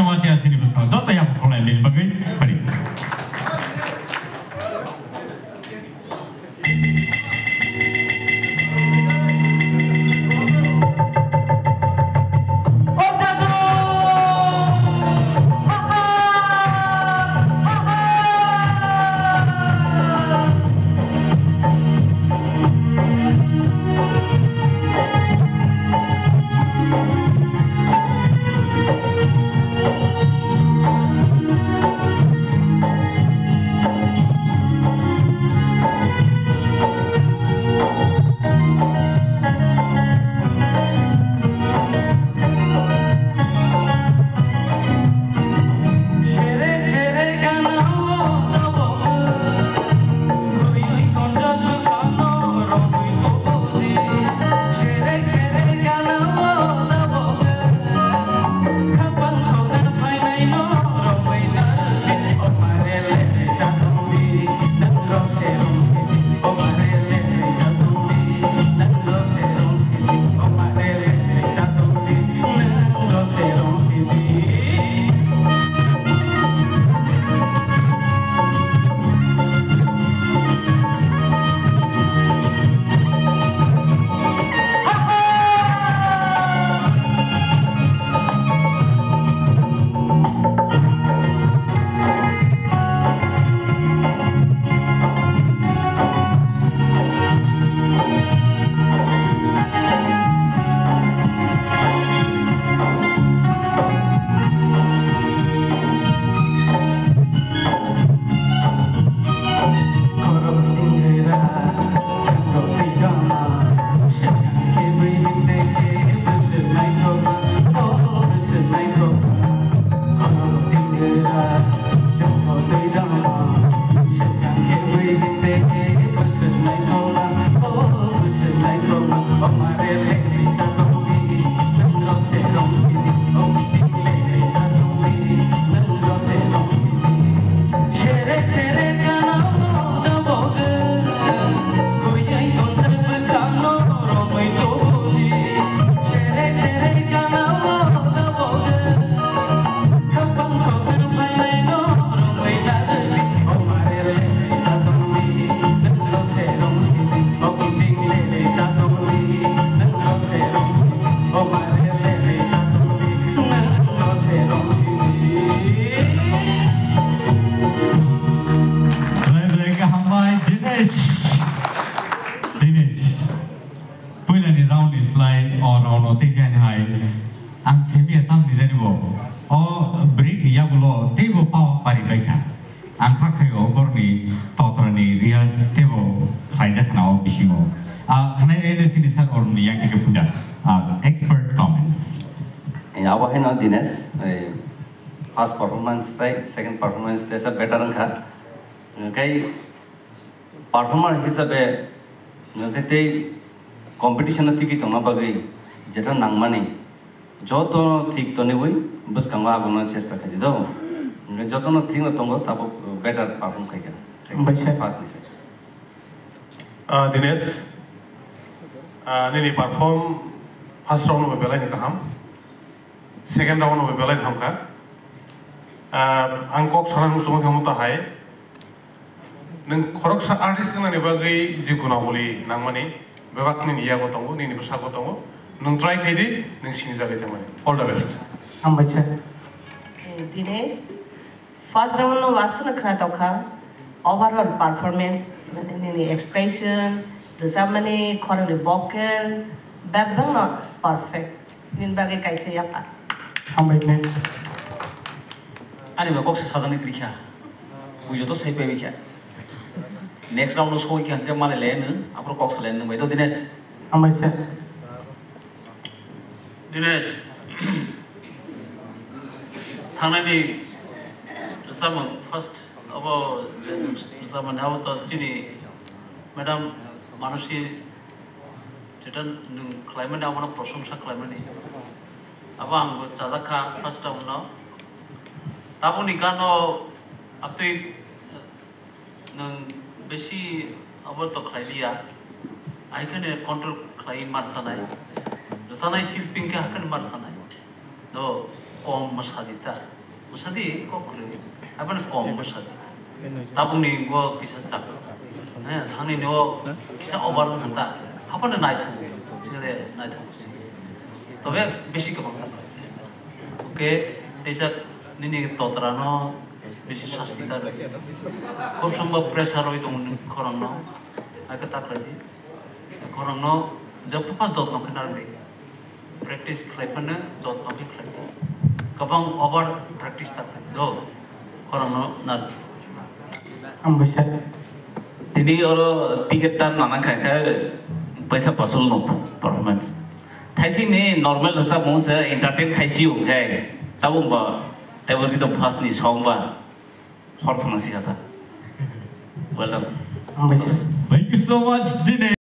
mati asini busno joto yang kolai lin bagai pari Dinesh, first performance, second performance, there's a better than okay. Performer hisabe, okay, competition na tiki tona bagai, jeta nang mani, joto thik toni bui, bus kangwa aguna chesta kadi do, joto na thik na tongo tabo better perform kaya. Second first ni se. Dinesh, nini perform first round में बेला निकाम second round में बेला निकाम का angkok saran musuh kamu tak hai neng korok sa artis na nibagai jikuna boli nang mani bebak ni iya ko tongo ni bersah ko tongo neng try kedi neng sini jaga temani all the best हम बच्चे Dinesh first round no wasu na kena tauka overall performance ni expression the samane korang the vocal babang not perfect nin bagai kaise ya pa हम बैठने Ani kok sasana kriya, ujo to sai pe kriya. Next round no soi kya male len, apro kok salen no beto Dinesh. हम बच्चे Dinesh, thangani sama first abo sama nahu to sini, madam manusia cetan nung climate dah mana prosumsa climate ni. Abang bercakap first round no. Tapi ni kan apti nang besi abor to khai dia, aikane control khai mar sanai, sanai silping ke akan mar sanai. No, kom masadita masadi kok kure apa nih kom masadi tabung nih gua kisah cak nah thang nih kisah over hanta apa nih naik tuh sih naik tuh sih tapi basic apa oke desa ini totrano basic sastita kok sambal pressure itu orang no agak tak lagi orang no jauh pas jauh no kenal deh practice klepana jauh no klep kabang over practice tak do orang no nal Ambassador. Jadi orang tiket tan mana kayak पैसा वसूल no performance थाइसी ने नॉर्मल हसा मोसे एंटरटेन खाइसियो है तब उम्बा तब वो तो फर्स्ट नहीं सॉन्ग बा हॉट फंसी जाता well done Ambassador. Thank you so much, Dinesh.